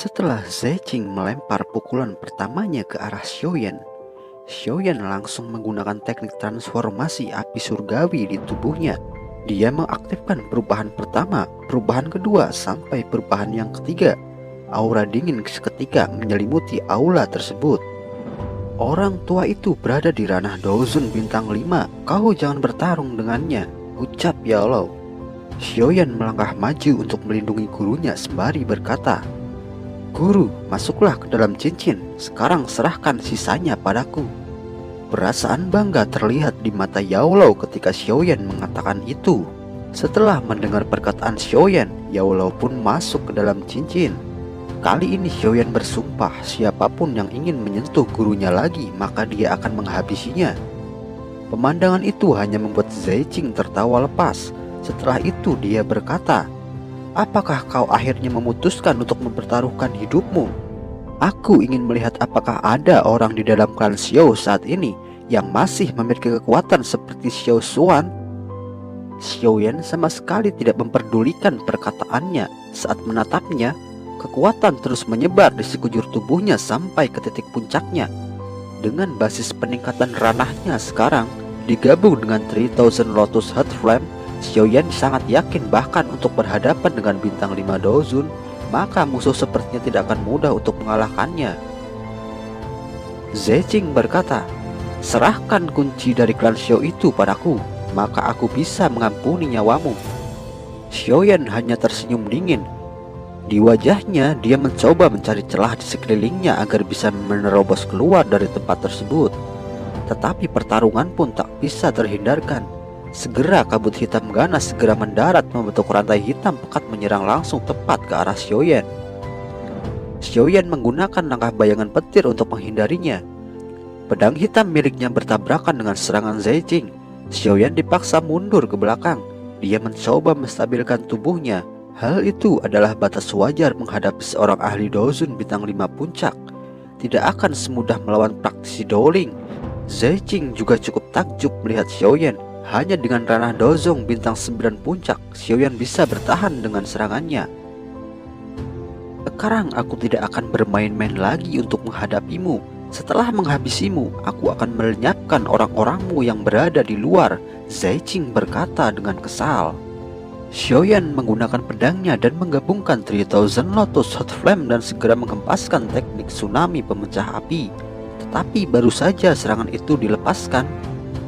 Setelah Zeching melempar pukulan pertamanya ke arah Xiaoyan, Xiaoyan langsung menggunakan teknik transformasi api surgawi di tubuhnya. Dia mengaktifkan perubahan pertama, perubahan kedua, sampai perubahan yang ketiga. Aura dingin seketika menyelimuti aula tersebut. Orang tua itu berada di ranah Dozun bintang 5. Kau jangan bertarung dengannya, ucap Yao. Xiaoyan melangkah maju untuk melindungi gurunya sembari berkata, "Guru, masuklah ke dalam cincin. Sekarang serahkan sisanya padaku." Perasaan bangga terlihat di mata Yao ketika Xiaoyan mengatakan itu. Setelah mendengar perkataan Xiaoyan, Yao pun masuk ke dalam cincin. Kali ini Xiaoyan bersumpah siapapun yang ingin menyentuh gurunya lagi maka dia akan menghabisinya. Pemandangan itu hanya membuat Zeching tertawa lepas. Setelah itu dia berkata, "Apakah kau akhirnya memutuskan untuk mempertaruhkan hidupmu? Aku ingin melihat apakah ada orang di dalam klan Xiao saat ini yang masih memiliki kekuatan seperti Xiao Xuan." Xiaoyan sama sekali tidak memperdulikan perkataannya. Saat menatapnya, kekuatan terus menyebar di sekujur tubuhnya sampai ke titik puncaknya. Dengan basis peningkatan ranahnya sekarang digabung dengan 3000 Lotus Heart Flame, Xiaoyan sangat yakin bahkan untuk berhadapan dengan bintang 5 Dozun, maka musuh sepertinya tidak akan mudah untuk mengalahkannya. Zeching berkata, "Serahkan kunci dari klan Xiao itu padaku, maka aku bisa mengampuni nyawamu." Xiaoyan hanya tersenyum dingin. Di wajahnya dia mencoba mencari celah di sekelilingnya agar bisa menerobos keluar dari tempat tersebut. Tetapi pertarungan pun tak bisa terhindarkan. Segera kabut hitam ganas segera mendarat membentuk rantai hitam pekat menyerang langsung tepat ke arah Xiaoyan. Xiaoyan menggunakan langkah bayangan petir untuk menghindarinya. Pedang hitam miliknya bertabrakan dengan serangan Zeching. Xiaoyan dipaksa mundur ke belakang. Dia mencoba menstabilkan tubuhnya. Hal itu adalah batas wajar menghadapi seorang ahli Dozun bintang 5 puncak. Tidak akan semudah melawan praktisi Dowling. Zeching juga cukup takjub melihat Xiaoyan. Hanya dengan ranah Dozong bintang 9 puncak, Xiaoyan bisa bertahan dengan serangannya. "Sekarang aku tidak akan bermain-main lagi untuk menghadapimu. Setelah menghabisimu, aku akan melenyapkan orang-orangmu yang berada di luar," Zeching berkata dengan kesal. Xiaoyan menggunakan pedangnya dan menggabungkan 3000 Lotus Hot Flame dan segera menghempaskan teknik tsunami pemecah api. Tetapi baru saja serangan itu dilepaskan,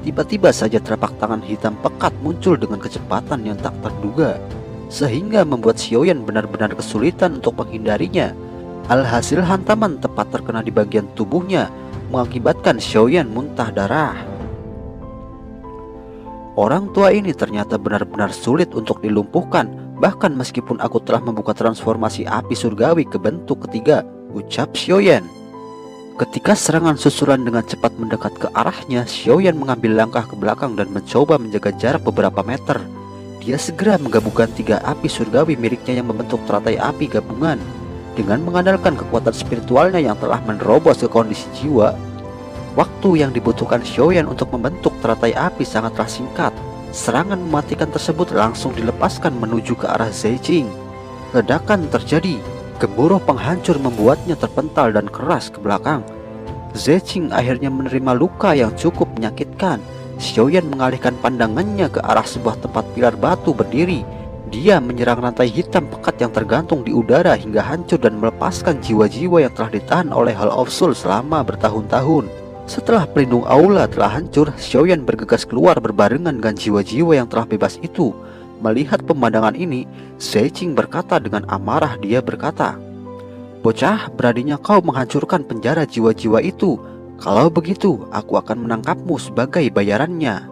tiba-tiba saja telapak tangan hitam pekat muncul dengan kecepatan yang tak terduga, sehingga membuat Xiaoyan benar-benar kesulitan untuk menghindarinya. Alhasil hantaman tepat terkena di bagian tubuhnya, mengakibatkan Xiaoyan muntah darah. Orang tua ini ternyata benar-benar sulit untuk dilumpuhkan, bahkan meskipun aku telah membuka transformasi api surgawi ke bentuk ketiga, ucap Xiaoyan. Ketika serangan susulan dengan cepat mendekat ke arahnya, Xiaoyan mengambil langkah ke belakang dan mencoba menjaga jarak beberapa meter. Dia segera menggabungkan 3 api surgawi miliknya yang membentuk teratai api gabungan. Dengan mengandalkan kekuatan spiritualnya yang telah menerobos ke kondisi jiwa, waktu yang dibutuhkan Xiaoyan untuk membentuk teratai api sangatlah singkat. Serangan mematikan tersebut langsung dilepaskan menuju ke arah Zeching. Ledakan terjadi. Gemuruh penghancur membuatnya terpental dan keras ke belakang. Zeching akhirnya menerima luka yang cukup menyakitkan. Xiaoyan mengalihkan pandangannya ke arah sebuah tempat pilar batu berdiri. Dia menyerang rantai hitam pekat yang tergantung di udara hingga hancur dan melepaskan jiwa-jiwa yang telah ditahan oleh Hall of Soul selama bertahun-tahun. Setelah pelindung aula telah hancur, Xiaoyan bergegas keluar berbarengan dengan jiwa-jiwa yang telah bebas itu. Melihat pemandangan ini, Zeching berkata dengan amarah. Dia berkata, "Bocah, beraninya kau menghancurkan penjara jiwa-jiwa itu. Kalau begitu, aku akan menangkapmu sebagai bayarannya."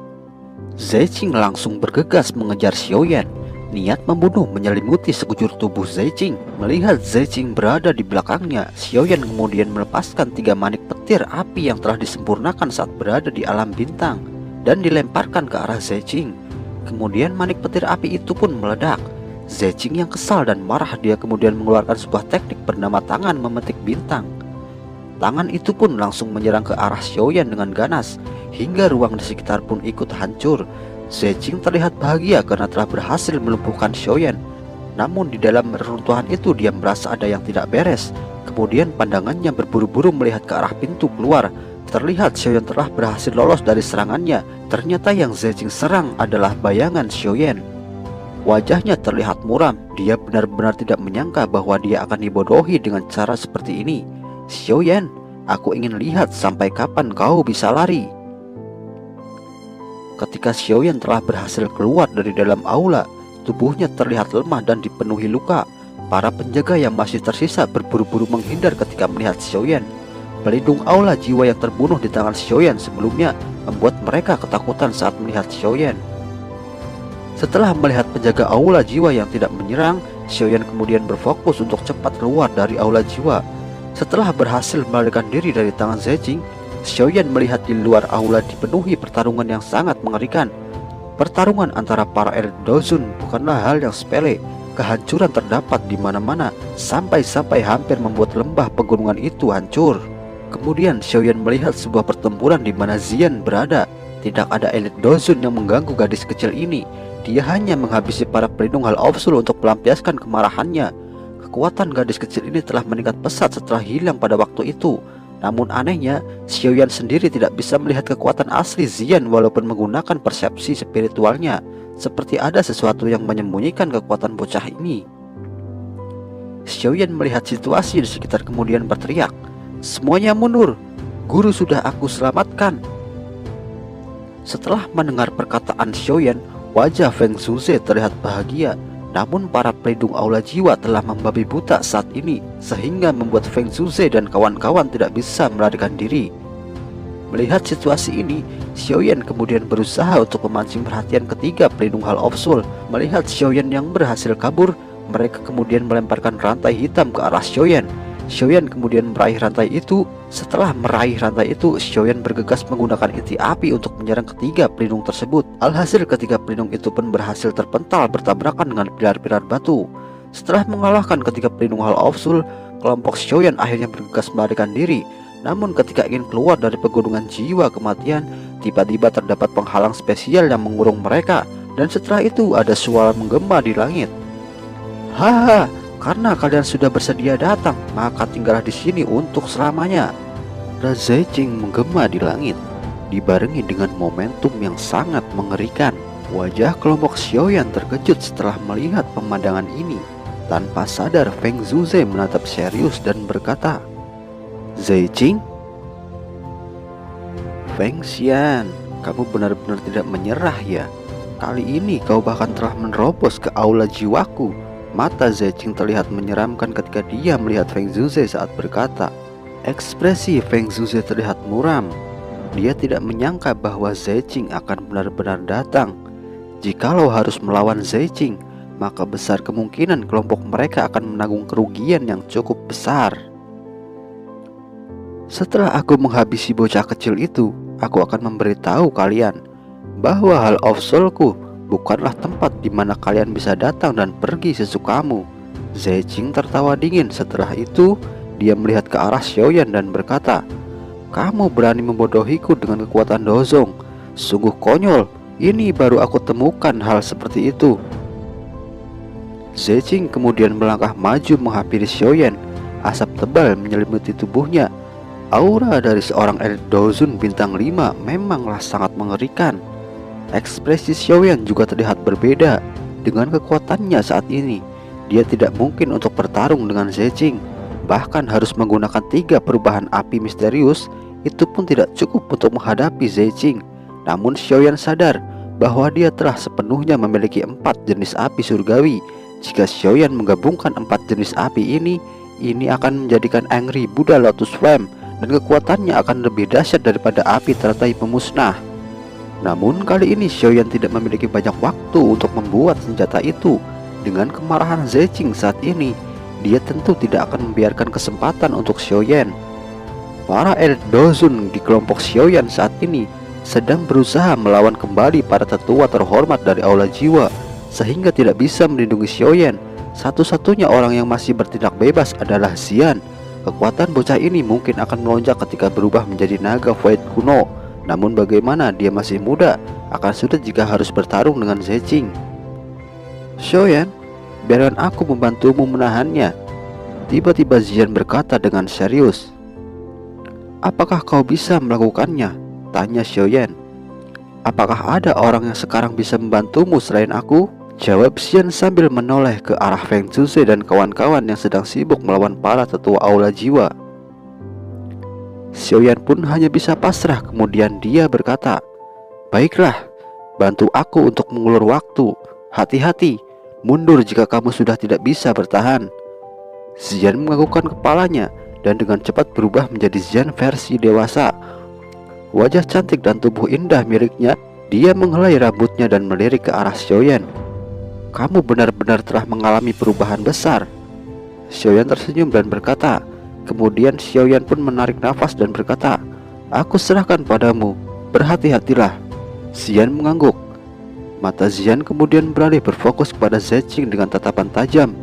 Zeching langsung bergegas mengejar Xiaoyan. Niat membunuh menyelimuti sekujur tubuh Zeching. Melihat Zeching berada di belakangnya, Xiaoyan kemudian melepaskan 3 manik petir api yang telah disempurnakan saat berada di alam bintang dan dilemparkan ke arah Zeching. Kemudian manik petir api itu pun meledak. Zeching yang kesal dan marah, dia kemudian mengeluarkan sebuah teknik bernama tangan memetik bintang. Tangan itu pun langsung menyerang ke arah Xiaoyan dengan ganas, hingga ruang di sekitar pun ikut hancur. Zeching terlihat bahagia karena telah berhasil melumpuhkan Xiaoyan. Namun di dalam reruntuhan itu dia merasa ada yang tidak beres. Kemudian pandangannya berburu-buru melihat ke arah pintu keluar. Terlihat Xiaoyan telah berhasil lolos dari serangannya. Ternyata yang Zejing serang adalah bayangan Xiaoyan. Wajahnya terlihat muram. Dia benar-benar tidak menyangka bahwa dia akan dibodohi dengan cara seperti ini. Xiaoyan, aku ingin lihat sampai kapan kau bisa lari. Ketika Xiaoyan telah berhasil keluar dari dalam aula, tubuhnya terlihat lemah dan dipenuhi luka. Para penjaga yang masih tersisa berburu-buru menghindar ketika melihat Xiaoyan. Pelindung aula jiwa yang terbunuh di tangan Xiaoyan sebelumnya membuat mereka ketakutan saat melihat Xiaoyan. Setelah melihat penjaga aula jiwa yang tidak menyerang, Xiaoyan kemudian berfokus untuk cepat keluar dari aula jiwa. Setelah berhasil melarikan diri dari tangan Zejing, Xiaoyan melihat di luar aula dipenuhi pertarungan yang sangat mengerikan. Pertarungan antara para elit Dozun bukanlah hal yang sepele. Kehancuran terdapat di mana-mana, sampai-sampai hampir membuat lembah pegunungan itu hancur. Kemudian Xiaoyan melihat sebuah pertempuran di mana Zian berada. Tidak ada elit Dozun yang mengganggu gadis kecil ini. Dia hanya menghabisi para pelindung Hal of Soul untuk melampiaskan kemarahannya. Kekuatan gadis kecil ini telah meningkat pesat setelah hilang pada waktu itu. Namun anehnya, Xiaoyan sendiri tidak bisa melihat kekuatan asli Zian walaupun menggunakan persepsi spiritualnya. Seperti ada sesuatu yang menyembunyikan kekuatan bocah ini. Xiaoyan melihat situasi di sekitar kemudian berteriak, "Semuanya mundur! Guru sudah aku selamatkan!" Setelah mendengar perkataan Xiaoyan, wajah Feng Zhuze terlihat bahagia. Namun para pelindung aula jiwa telah membabi buta saat ini, sehingga membuat Feng Zhuze dan kawan-kawan tidak bisa melarikan diri. Melihat situasi ini, Xiaoyan kemudian berusaha untuk memancing perhatian ketiga pelindung Hal of Soul. Melihat Xiaoyan yang berhasil kabur, mereka kemudian melemparkan rantai hitam ke arah Xiaoyan. Xiaoyan kemudian meraih rantai itu. Setelah meraih rantai itu, Xiaoyan bergegas menggunakan inti api untuk menyerang ketiga pelindung tersebut. Alhasil ketiga pelindung itu pun berhasil terpental bertabrakan dengan pilar-pilar batu. Setelah mengalahkan ketiga pelindung Hal of Soul, kelompok Xiaoyan akhirnya bergegas melarikan diri. Namun ketika ingin keluar dari pegunungan jiwa kematian, tiba-tiba terdapat penghalang spesial yang mengurung mereka. Dan setelah itu ada suara menggema di langit. "Haha, karena kalian sudah bersedia datang, maka tinggallah di sini untuk selamanya." Zejing menggema di langit, dibarengi dengan momentum yang sangat mengerikan. Wajah kelompok Xiaoyan terkejut setelah melihat pemandangan ini. Tanpa sadar, Feng Zhuze menatap serius dan berkata, "Zejing? Feng Xian, kamu benar-benar tidak menyerah ya? Kali ini kau bahkan telah menerobos ke aula jiwaku." Mata Zejing terlihat menyeramkan ketika dia melihat Feng Zhuze saat berkata. Ekspresi Feng Zhuze terlihat muram. Dia tidak menyangka bahwa Zejing akan benar-benar datang. Jikalau harus melawan Zejing, maka besar kemungkinan kelompok mereka akan menanggung kerugian yang cukup besar. Setelah aku menghabisi bocah kecil itu, aku akan memberitahu kalian bahwa Hal of Soul-ku bukanlah tempat di mana kalian bisa datang dan pergi sesukamu. Zejing tertawa dingin. Setelah itu, dia melihat ke arah Xiaoyan dan berkata, "Kamu berani membodohiku dengan kekuatan Dozong. Sungguh konyol. Ini baru aku temukan hal seperti itu." Zejing kemudian melangkah maju menghampiri Xiaoyan. Asap tebal menyelimuti tubuhnya. Aura dari seorang elit Dozun bintang 5 memanglah sangat mengerikan. Ekspresi Xiaoyan juga terlihat berbeda. Dengan kekuatannya saat ini, dia tidak mungkin untuk bertarung dengan Zejing. Bahkan harus menggunakan 3 perubahan api misterius, itu pun tidak cukup untuk menghadapi Zejing. Namun Xiaoyan sadar bahwa dia telah sepenuhnya memiliki 4 jenis api surgawi. Jika Xiaoyan menggabungkan 4 jenis api ini akan menjadikan Angry Buddha Lotus Flame, dan kekuatannya akan lebih dahsyat daripada api teratai pemusnah. Namun kali ini Xiaoyan tidak memiliki banyak waktu untuk membuat senjata itu. Dengan kemarahan Zejing saat ini, dia tentu tidak akan membiarkan kesempatan untuk Xiaoyan. Para elit Dozun di kelompok Xiaoyan saat ini sedang berusaha melawan kembali para tetua terhormat dari aula jiwa, sehingga tidak bisa melindungi Xiaoyan. Satu-satunya orang yang masih bertindak bebas adalah Xian. Kekuatan bocah ini mungkin akan melonjak ketika berubah menjadi naga void kuno. Namun bagaimana, dia masih muda. Akan sulit jika harus bertarung dengan Zejing. "Xiaoyan, biarkan aku membantumu menahannya. Tiba-tiba Zian berkata dengan serius. Apakah kau bisa melakukannya? Tanya Xiaoyan. Apakah ada orang yang sekarang bisa membantumu selain aku? Jawab Zian sambil menoleh ke arah Feng Zhuze dan kawan-kawan yang sedang sibuk melawan para tetua aula jiwa. Xiaoyan pun hanya bisa pasrah, kemudian dia berkata, baiklah, bantu aku untuk mengulur waktu. Hati-hati, mundur jika kamu sudah tidak bisa bertahan. Zian menganggukkan kepalanya dan dengan cepat berubah menjadi Zian versi dewasa. Wajah cantik dan tubuh indah miliknya, dia menghelai rambutnya dan melirik ke arah Xiaoyan. Kamu benar-benar telah mengalami perubahan besar. Xiaoyan tersenyum dan berkata. Kemudian Xiaoyan pun menarik nafas dan berkata, aku serahkan padamu, berhati-hatilah. Zian mengangguk. Mata Zian kemudian beralih berfokus kepada Zeching dengan tatapan tajam.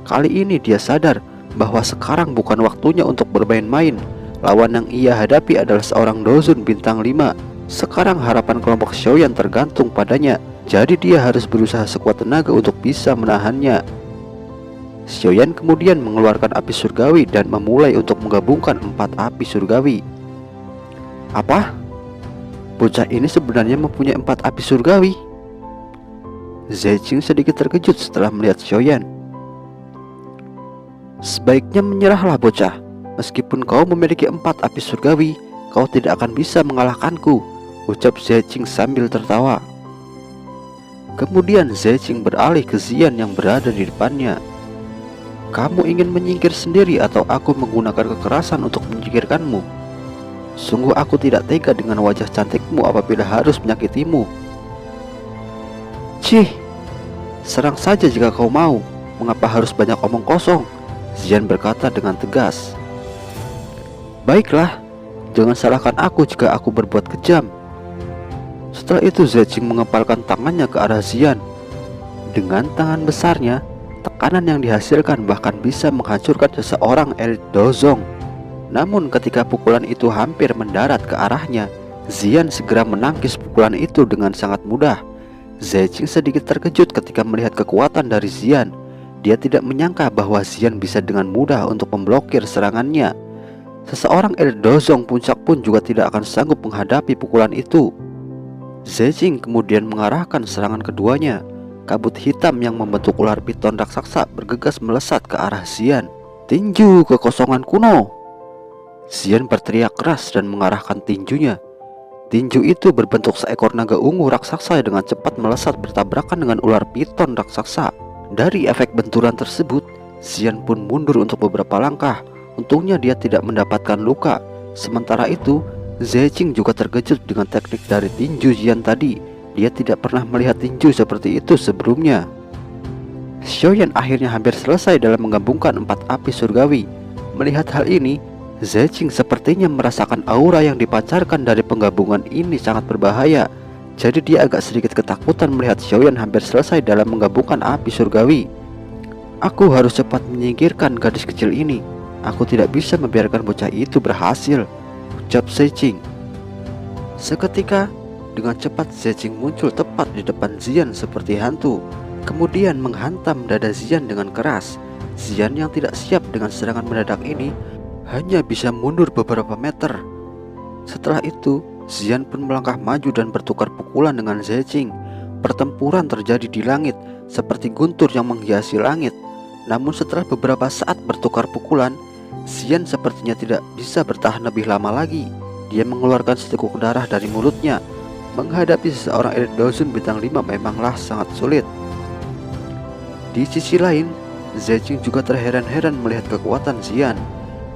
Kali ini dia sadar bahwa sekarang bukan waktunya untuk bermain-main. Lawan yang ia hadapi adalah seorang Dozun bintang 5. Sekarang harapan kelompok Xiaoyan tergantung padanya, jadi dia harus berusaha sekuat tenaga untuk bisa menahannya. Xiaoyan kemudian mengeluarkan api surgawi dan memulai untuk menggabungkan 4 api surgawi. Apa? Bocah ini sebenarnya mempunyai 4 api surgawi? Zeching sedikit terkejut setelah melihat Xiaoyan. Sebaiknya menyerahlah bocah. Meskipun kau memiliki 4 api surgawi, kau tidak akan bisa mengalahkanku, ucap Zeching sambil tertawa. Kemudian Zeching beralih ke Zian yang berada di depannya. Kamu ingin menyingkir sendiri atau aku menggunakan kekerasan untuk menyingkirkanmu? Sungguh aku tidak tega dengan wajah cantikmu apabila harus menyakitimu. Cih, serang saja jika kau mau. Mengapa harus banyak omong kosong? Zian berkata dengan tegas. Baiklah, jangan salahkan aku jika aku berbuat kejam. Setelah itu Zeching mengepalkan tangannya ke arah Zian. Dengan tangan besarnya, tekanan yang dihasilkan bahkan bisa menghancurkan seseorang elit Dozong. Namun ketika pukulan itu hampir mendarat ke arahnya, Zian segera menangkis pukulan itu dengan sangat mudah. Zeching sedikit terkejut ketika melihat kekuatan dari Zian. Dia tidak menyangka bahwa Zian bisa dengan mudah untuk memblokir serangannya. Seseorang elit Dozong puncak pun juga tidak akan sanggup menghadapi pukulan itu. Zeching kemudian mengarahkan serangan keduanya. Kabut hitam yang membentuk ular piton raksasa bergegas melesat ke arah Zian. Tinju kekosongan kuno. Zian berteriak keras dan mengarahkan tinjunya. Tinju itu berbentuk seekor naga ungu raksasa dengan cepat melesat bertabrakan dengan ular piton raksasa. Dari efek benturan tersebut, Zian pun mundur untuk beberapa langkah. Untungnya dia tidak mendapatkan luka. Sementara itu, Zeching juga terkejut dengan teknik dari tinju Zian tadi. Dia tidak pernah melihat tinju seperti itu sebelumnya. Xiaoyan akhirnya hampir selesai dalam menggabungkan 4 api surgawi. Melihat hal ini, Zeching sepertinya merasakan aura yang dipancarkan dari penggabungan ini sangat berbahaya. Jadi dia agak sedikit ketakutan melihat Xiaoyan hampir selesai dalam menggabungkan api surgawi. Aku harus cepat menyingkirkan gadis kecil ini. Aku tidak bisa membiarkan bocah itu berhasil, ucap Zeching. Seketika, dengan cepat Zeching muncul tepat di depan Zian seperti hantu. Kemudian menghantam dada Zian dengan keras. Zian yang tidak siap dengan serangan mendadak ini hanya bisa mundur beberapa meter. Setelah itu, Zian pun melangkah maju dan bertukar pukulan dengan Zeching. Pertempuran terjadi di langit seperti guntur yang menghiasi langit. Namun setelah beberapa saat bertukar pukulan, Zian sepertinya tidak bisa bertahan lebih lama lagi. Dia mengeluarkan seteguk darah dari mulutnya. Menghadapi seseorang elit Dozun bintang 5 memanglah sangat sulit. Di sisi lain, Zeching juga terheran-heran melihat kekuatan Zian.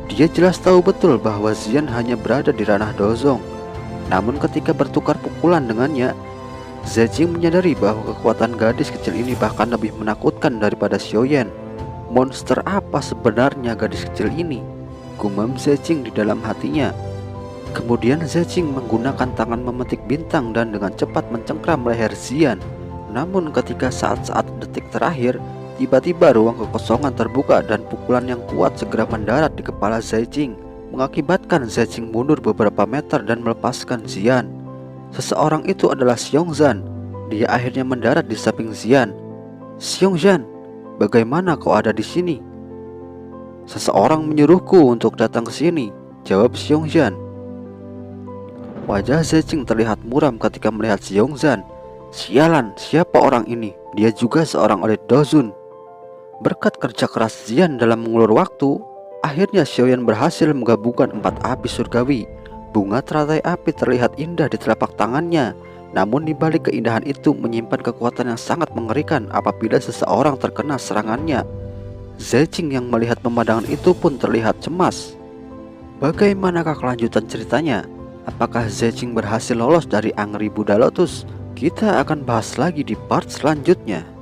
Dia jelas tahu betul bahwa Zian hanya berada di ranah Dozong. Namun ketika bertukar pukulan dengannya, Zeching menyadari bahwa kekuatan gadis kecil ini bahkan lebih menakutkan daripada Xiaoyan. Monster apa sebenarnya gadis kecil ini? Gumam Zeching di dalam hatinya. Kemudian Zeching menggunakan tangan memetik bintang dan dengan cepat mencengkram leher Zian. Namun ketika saat-saat detik terakhir, tiba-tiba ruang kekosongan terbuka dan pukulan yang kuat segera mendarat di kepala Zeching, mengakibatkan Zeching mundur beberapa meter dan melepaskan Zian. Seseorang itu adalah Xiongzhan. Dia akhirnya mendarat di samping Zian. Xiongzhan, bagaimana kau ada di sini?" "Seseorang menyuruhku untuk datang ke sini," jawab Xiongzhan. Wajah Zeching terlihat muram ketika melihat Xiongzhan. "Sialan, siapa orang ini? Dia juga seorang elit Dozun." Berkat kerja keras Zian dalam mengulur waktu, akhirnya Xiaoyan berhasil menggabungkan 4 api surgawi. Bunga teratai api terlihat indah di telapak tangannya, namun di balik keindahan itu menyimpan kekuatan yang sangat mengerikan apabila seseorang terkena serangannya. Zeching yang melihat pemandangan itu pun terlihat cemas. Bagaimanakah kelanjutan ceritanya? Apakah Zeching berhasil lolos dari Angry Buddha Lotus? Kita akan bahas lagi di part selanjutnya.